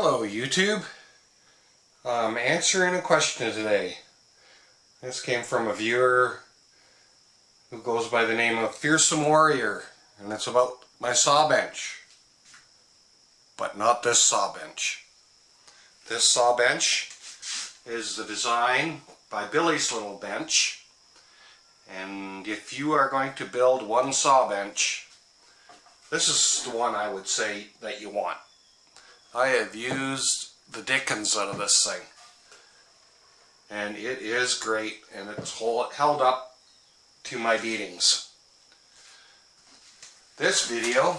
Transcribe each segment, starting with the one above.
Hello YouTube. I'm answering a question today. This came from a viewer who goes by the name of Fearsome Warrior, and it's about my saw bench. But not this saw bench. This saw bench is the design by Billy's Little Bench, and if you are going to build one saw bench, this is the one I would say that you want. I have used the dickens out of this thing, and it is great, and it's held up to my beatings. This video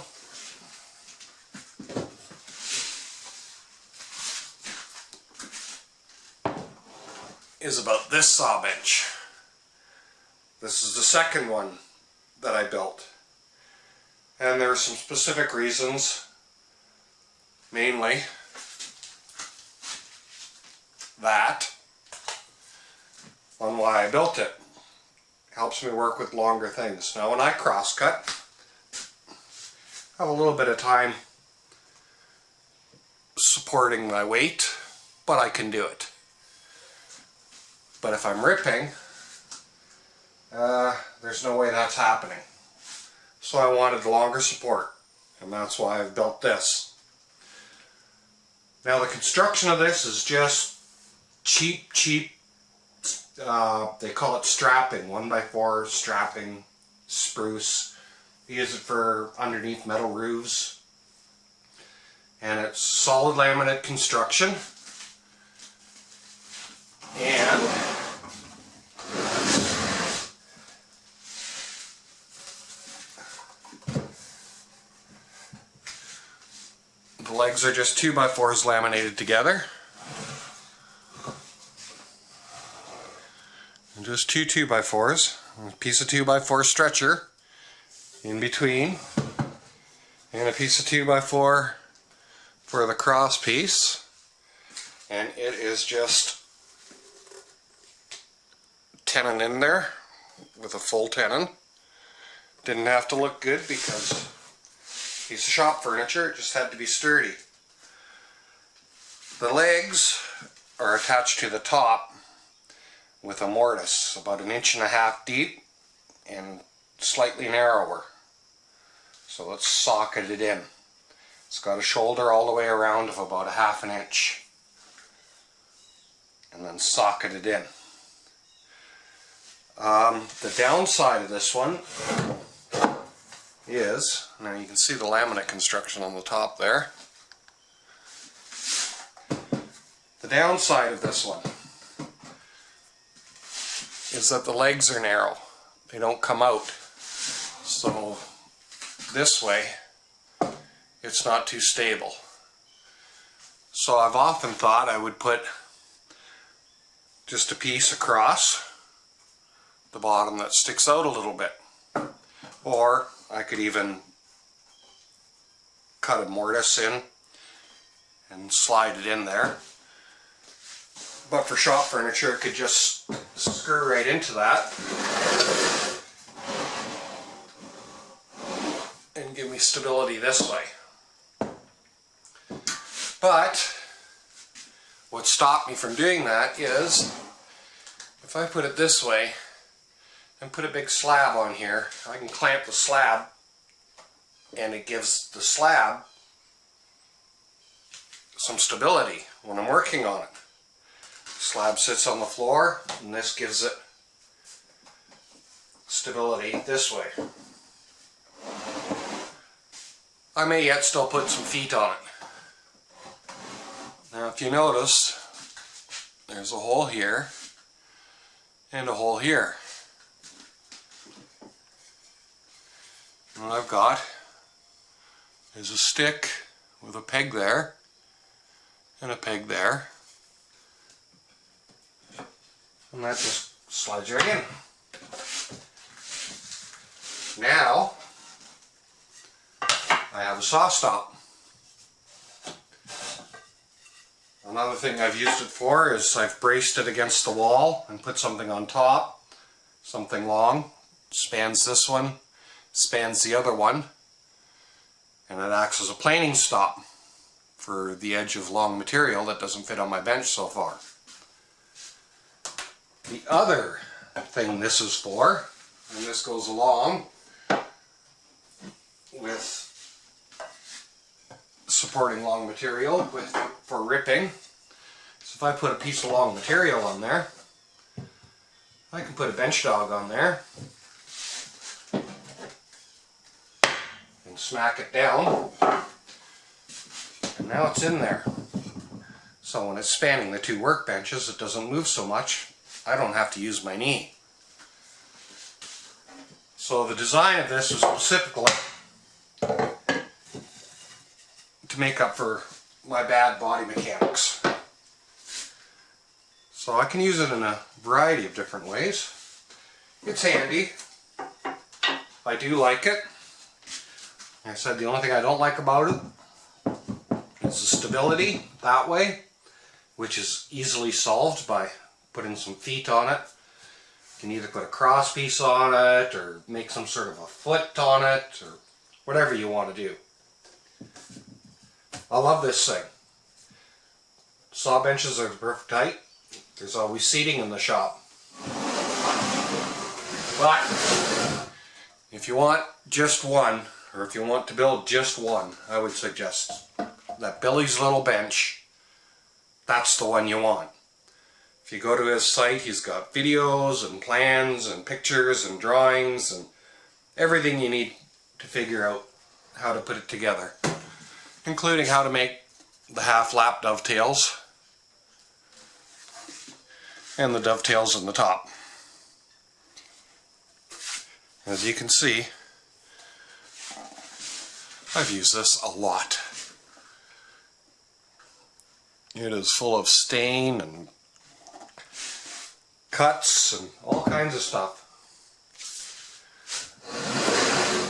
is about this saw bench. This is the second one that I built, and there are some specific reasons. Mainly that on why I built it. Helps me work with longer things. Now when I crosscut, I have a little bit of time supporting my weight, but I can do it. But if I'm ripping, there's no way that's happening. So I wanted longer support, and that's why I've built this. Now the construction of this is just cheap, they call it strapping, 1x4 strapping, spruce. We use it for underneath metal roofs. And it's solid laminate construction. And the legs are just 2x4s laminated together. And just two 2x4s, a piece of 2x4 stretcher in between, and a piece of 2x4 for the cross piece. And it is just tenon in there with a full tenon. Didn't have to look good because piece of shop furniture, it just had to be sturdy. The legs are attached to the top with a mortise about 1.5 inches deep and slightly narrower. So let's socket it in. It's got a shoulder all the way around of about 1/2 inch. And then socket it in. The downside of this one is, now you can see the laminate construction on the top there. The downside of this one is that the legs are narrow. They don't come out. So this way it's not too stable. So I've often thought I would put just a piece across the bottom that sticks out a little bit. Or I could even cut a mortise in and slide it in there. But for shop furniture, it could just screw right into that and give me stability this way. But what stopped me from doing that is if I put it this way and put a big slab on here, I can clamp the slab and it gives the slab some stability when I'm working on it. The slab sits on the floor and this gives it stability this way. I may yet still put some feet on it. Now if you notice, there's a hole here and a hole here. And what I've got is a stick with a peg there and a peg there, and that just slides right in. Now I have a saw stop. Another thing I've used it for is I've braced it against the wall and put something on top, something long, spans this one, spans the other one, and it acts as a planing stop for the edge of long material that doesn't fit on my bench so far. The other thing this is for, and this goes along with supporting long material for ripping, so if I put a piece of long material on there, I can put a bench dog on there and smack it down, and now it's in there. So when it's spanning the two workbenches, it doesn't move so much. I don't have to use my knee. So the design of this is specifically to make up for my bad body mechanics. So I can use it in a variety of different ways. It's handy. I do like it. Like I said, the only thing I don't like about it is the stability that way, which is easily solved by putting some feet on it. You can either put a cross piece on it or make some sort of a foot on it or whatever you want to do. I love this thing. Saw benches are perfect height. There's always seating in the shop. But if you want just one, or if you want to build just one, I would suggest that Billy's little bench. That's the one you want. If you go to his site, he's got videos and plans and pictures and drawings and everything you need to figure out how to put it together, including how to make the half lap dovetails and the dovetails in the top. As you can see, I've used this a lot. It is full of stain and cuts and all kinds of stuff.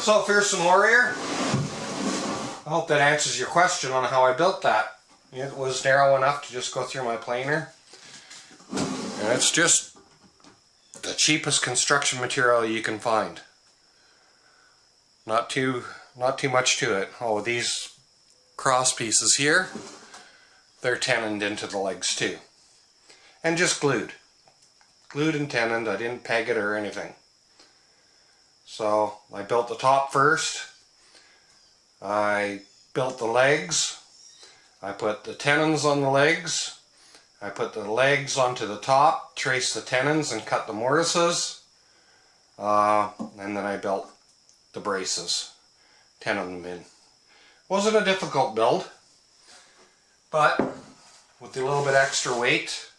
So, Fearsome Warrior, I hope that answers your question on how I built that. It was narrow enough to just go through my planer. And it's just the cheapest construction material you can find. Not too much to it. Oh, these cross pieces here, they're tenoned into the legs too. And just glued. Glued and tenoned. I didn't peg it or anything. So I built the top first. I built the legs. I put the tenons on the legs. I put the legs onto the top, traced the tenons and cut the mortises. And then I built the braces. Tenon them in. Wasn't a difficult build, but with a little bit extra weight,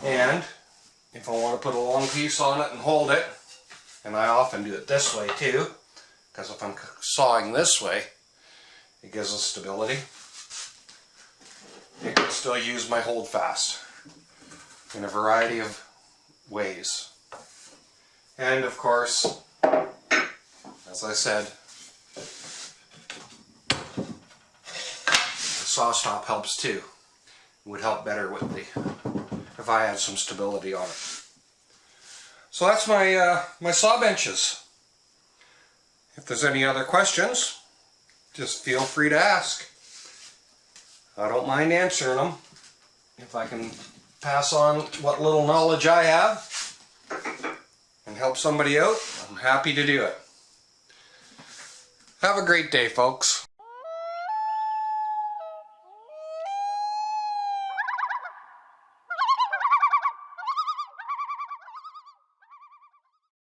and if I want to put a long piece on it and hold it, and I often do it this way too, because if I'm sawing this way, it gives us stability. I can still use my hold fast in a variety of ways. And of course, as I said, the saw stop helps too. It would help better with if I had some stability on it. So that's my my saw benches. If there's any other questions, just feel free to ask. I don't mind answering them. If I can pass on what little knowledge I have and help somebody out, I'm happy to do it. Have a great day, folks.